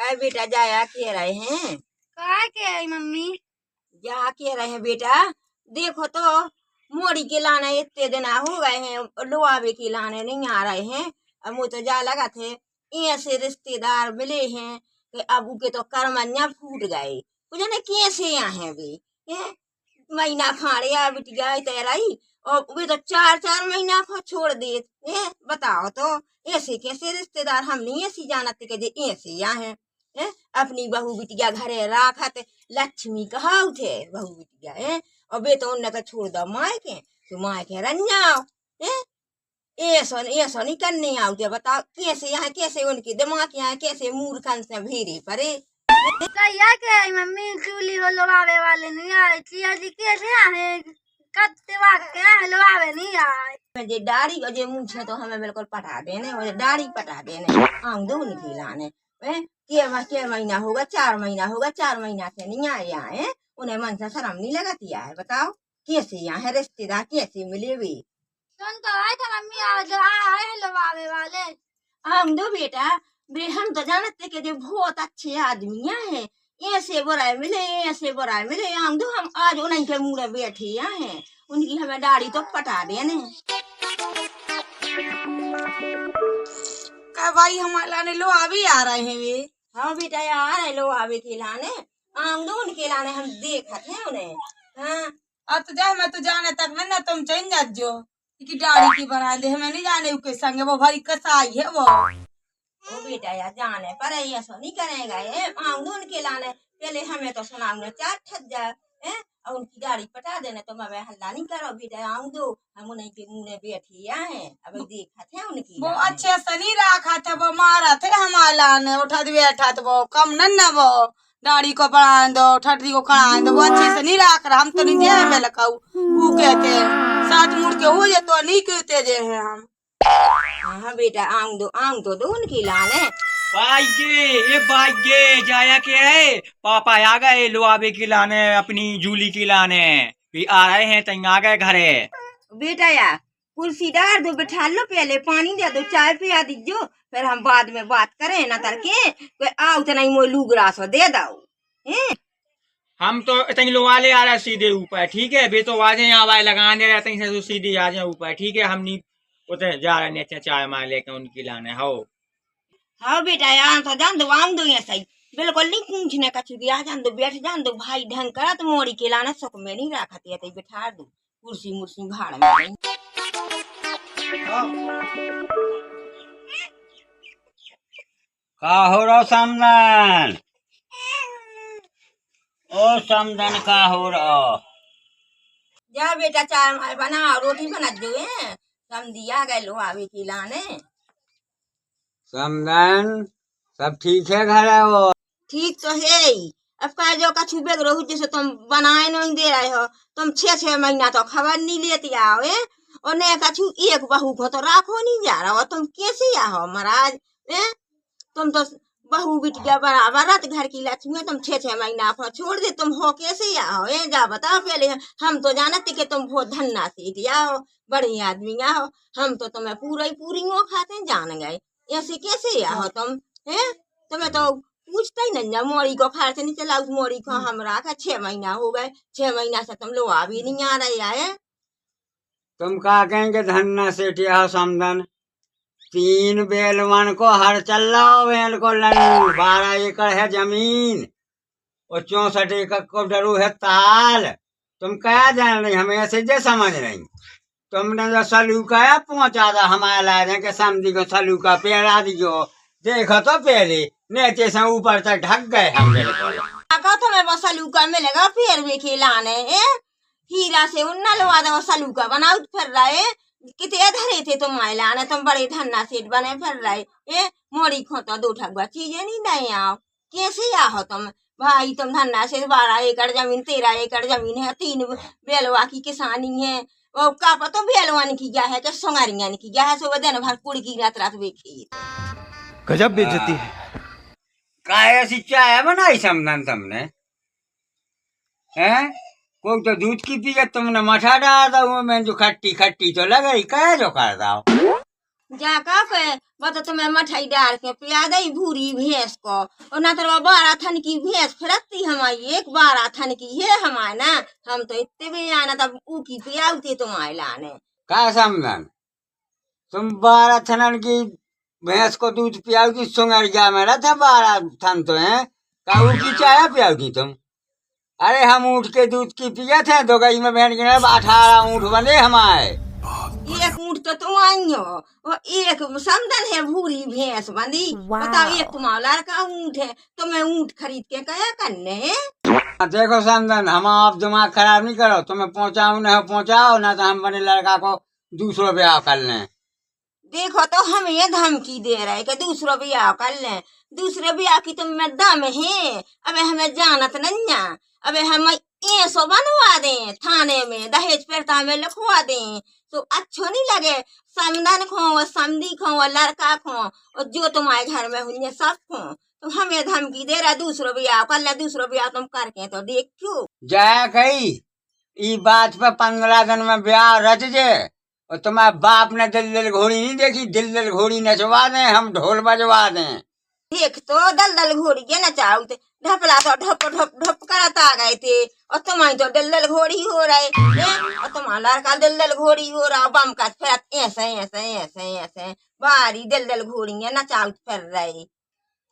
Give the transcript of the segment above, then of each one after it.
काय बेटा जाया के रहे हैं? कहा के आई मम्मी? जा के रहे हैं बेटा? देखो तो मोड़ी के लाने इतने दिन हो गए हैं, लोआवे के लाने नहीं आ रहे हैं। अब मुझे तो जा लगा थे ऐसे रिश्तेदार मिले हैं कि अब उनके तो करमन्या फूट गए। मुझे ना कैसे आए वे महीना फाड़िया बिटिया तेराई और वे तो 4-4 महीना को छोड़ दे। बताओ तो ऐसे कैसे रिश्तेदार? हम नहीं ऐसी जानते कि ऐसे यहाँ है। अपनी बहू बिटिया घरे राखत लक्ष्मी कहा थे बहू बिटिया है और वे तो उनने का छोड़ दो मायके तो मायके रन जाओ। ऐसा नहीं करने आओ। बताओ कैसे यहाँ, कैसे उनकी दिमाग यहाँ, कैसे मूर्खन से भीरे परे। कहिया के आई मम्मी? चूली हो लोवावे वाले नहीं आए। चिया जी कैसे आए? कत्ते वाके आए लोवावे नहीं आए। जे दाढ़ी और जे मूछे तो हमें बिल्कुल पटा देने, और दाढ़ी पटा देने आऊंगे उनकी लाने। के महीना होगा, 4 महीना होगा, 4 महीना से नहीं आए आए। उन्हें मन से शर्म नहीं लगती है? बताओ कैसे यहाँ है रिश्तेदार, कैसे मिले वे? सुन तो आए थे मम्मी, आज आए हैं लोवावे वाले। आऊंगे बेटा, वे हम तो जानते कि जो बहुत अच्छे आदमी हैं। ऐसे बुराई मिले, ऐसे बुराई मिले। आऊंगे हम आज उन्हीं के मुँह बैठे हैं, उनकी हमें दाढ़ी तो पटा देने। का भाई हमारे लाने लो अभी आ रहे हैं वे? हाँ बेटा यार है लो आवे के लाने आमदो उनके लाने हम देखत हैं उन्हें। हाँ अब तो जा, मैं तो जाने तक में ना तुम चल जा जो कि दाढ़ी की बना दे। हमें नहीं जाने उसके संग, वो भारी कसाई है वो बेटा यार जाने पर ऐसा नहीं करेगा ये। आमदो उनके लाने पहले हमें तो सुनाऊंगे 4 ठग जाए और उनकी दाढ़ी पटा देने तो मैं हल्ला नहीं करो बेटा। आऊंदो हम उन्हीं के मुँह में बैठे हैं, अब देखत हैं उनकी। वो अच्छे से नहीं रखा था, वो मारा थे हमारे लाने उठा बैठा था। वो कम न वो दाढ़ी को बढ़ा दो, ठटरी को कड़ा दो, वो अच्छे से नहीं रख रहा। हम तो नहीं दे में लखाऊ वो कहते हैं साथ मुड़ के हो जाए तो नहीं कहते जे हैं हम। हाँ बेटा आऊंदो दो उनकी लाने। बाइगे जाया के है पापा आ गए लोआबे की लाने, अपनी जूली की लाने भी आ रहे हैं। तंग आ गए घरे। बेटा यार कुर्सी डाल दो, बिठा लो, पहले पानी दे दो, चाय पिया दीजो, फिर हम बाद में बात करें ना करके। आओ तो नहीं मोलू ग्रास दे दो। हम तो इतनी लोवाले आ रहे सीधे ऊपर, ठीक है बे तो आ जाए आवाज लगाने रहते हैं तो सीधे आ जाए ऊपर, ठीक है। हम नहीं उतने जा रहे हैं चाय मार लेके उनकी लाने। हो हाँ बेटा यार तो जान दो आम दो ऐसा ही बिल्कुल नहीं पूछने का चुकी जान दो, बैठ जान दो भाई ढंग करा तो मोड़ी के लाना सुख में नहीं रखती है। बिठा दो कुर्सी मुर्सी भाड़ में। का हो रहा समदन? ओ समदन का हो रहा? जा बेटा चाय माय बना, रोटी बना दो हम दिया गए लो आवे की लाने। समदन सब ठीक है घर है वो? ठीक तो है ही। अब का जो कछु बेग रहो जैसे तुम बनाए नहीं दे रहे हो, तुम 6-6 महीना तो खबर नहीं लेती आओ और न कछु एक बहू को तो राखो नहीं जा रहा हो। तुम कैसे आओ महाराज? तुम तो बहू बिटिया बराबर रत घर की लक्ष्मी, तुम 6-6 महीना को छोड़ दे। तुम हो कैसे आओ? जा बताओ पहले। हम तो जानते कि तुम बहुत धन्ना सीख आओ, बड़े आदमी आओ। हम तो तुम्हें पूरी वो खाते जान गए। ऐसे कैसे आओ तुम? तुम्हें तो पूछता ही नहीं। मोड़ी को खर्च नहीं चला, उस मोड़ी को हम रखा 6 महीना हो गए। 6 महीना से तुम लोग अभी नहीं आ रहे आए। तुम कहा कहेंगे धन्ना सेठिया हो समदन? 3 बेलवन को हर चल रहा हो, बेल को लनू 12 एकड़ है जमीन और 64 एकड़ को डरू है ताल। तुम क्या जान रही? हमें ऐसे जे समझ रही? तुमने जो सलूका पहुंचा था हमारे लाए के समझी को सलूका पेड़ा दियो। देखो तो पहले नीचे से ऊपर तक ढक गए हम बिल्कुल। तुम्हें वो सलूका मिलेगा फिर भी खिलाने हीरा से उन्ना लवा दे। वो सलूका बनाओ फिर रहे कितने धरे थे तुम लाने, तुम बड़े धन्ना सेठ बने फिर रहे। मोड़ी खो तो 2 ठगुआ चीजें नहीं आओ। कैसे आओ तुम भाई? तुम धन्ना से 12 एकड़ जमीन, 13 एकड़ जमीन है, 3 बेलवा की किसानी है। वो का पता बेलवन की क्या है कि सोंगारियान की क्या है? सुबह दिन भर कुड़ की रात रात बेखी गजब बेइज्जती है। काय ऐसी चाय बनाई समदन तुमने? हैं कोई तो दूध की पी तुमने मठा डाला था वो में जो खट्टी खट्टी तो लग रही क्या जो कर रहा हो? जा का के बता तुम्हें मठाई डाल के पिया दई भूरी भैंस को और ना तो 12 थन की भैंस फिरती हमारी एक 12 थन की है हमारे ना हम तो इतने भी आना तब ऊ की पियाउती तुम्हारे लाने का समझन तुम 12 थनन की भैंस को दूध पियाओगी सुंगरिया में था 12 थन तो है काऊ की चाय पियाओगी तुम। अरे हम ऊँट के दूध की पिया थे दो गई में बैठ गए 18 ऊँट बने हमारे। एक ऊँट तो तुम आई हो और एक समदन है भूरी भैंस बंदी बताओ एक तुम्हारा लड़का ऊँट है तो मैं ऊँट खरीद के क्या करने देखो समदन हम आप दिमाग खराब नहीं करो तुम्हें पहुँचाऊ न पहुँचाओ ना तो हम बने लड़का को दूसरों ब्याह कर लें। देखो तो हम ये धमकी दे रहे कि दूसरा ब्याह कर लें दूसरे ब्याह की तुम में दम है अबे हमें जानत नहीं अबे हम ये सो बनवा दें थाने में दहेज प्रथा में लिखवा दें तो अच्छो नहीं लगे समधन खो समधी खो लड़का खो और जो तुम्हारे घर में हुए सब खो तो हमें धमकी दे रहा दूसरो ब्याह कर ले दूसरो ब्याह तुम करके तो देखो जया कही ई बात पे 15 दिन में ब्याह रच जे और तुम्हारे बाप ने दिल घोड़ी नहीं देखी दिल घोड़ी नचवा दें हम ढोल बजवा दें। देख तो दल घोड़ी के नचाओ ढपला तो ढप ढप ढप करता आ गए थे और तुम्हारी तो दल घोड़ी हो रहे और तुम्हारा लड़का दल घोड़ी हो रहा बम का फिर ऐसे ऐसे ऐसे ऐसे बारी दल घोड़ी नचाओ फिर रहे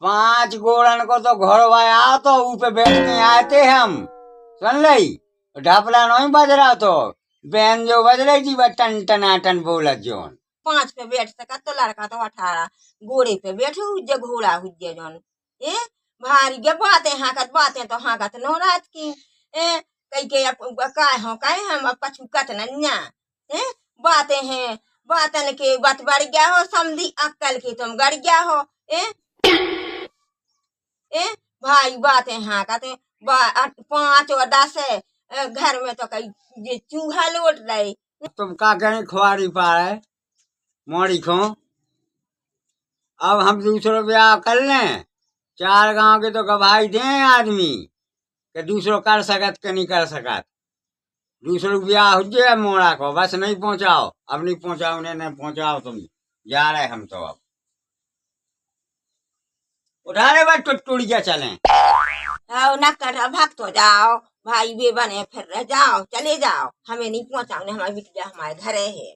5 गोड़न को तो घर वाया तो ऊपर बैठ के आए थे हम सुन लई ढपला नहीं बज रहा तो बहन जो बज रही थी वह टन टनाटन बोलत जोन 5 पे बैठ सका तो लड़का तो 18 घोड़े पे बैठे हुए घोड़ा हुए जोन ए भारी के बातें तो हाकत नौरात की ए कई के काय हो काय हम पछुकत नन्या ए बातें हैं बातन के बात बढ़ गया हो समझी अक्कल के तुम गड़ गया हो ए भाई बातें हाकत 5 और 10 घर में तो कई ये चूहा लौट रहे तुम का कहीं खुआरी पा रहे मोड़ी खो अब हम दूसरों ब्याह कर लें 4 गांव के तो गवाही दें आदमी कि दूसरों कर सकत के नहीं कर सकत दूसरों ब्याह हो जाए मोड़ा को बस नहीं पहुंचाओ अब नहीं पहुंचाओ नहीं पहुंचाओ तुम जा रहे हम तो अब उठा रहे बात टुटुड़िया चलें न कर भक्त हो जाओ भाई बे बने फिर जाओ चले जाओ हमें नहीं पहुंचाओ हमारी बिटिया हमारे घरे है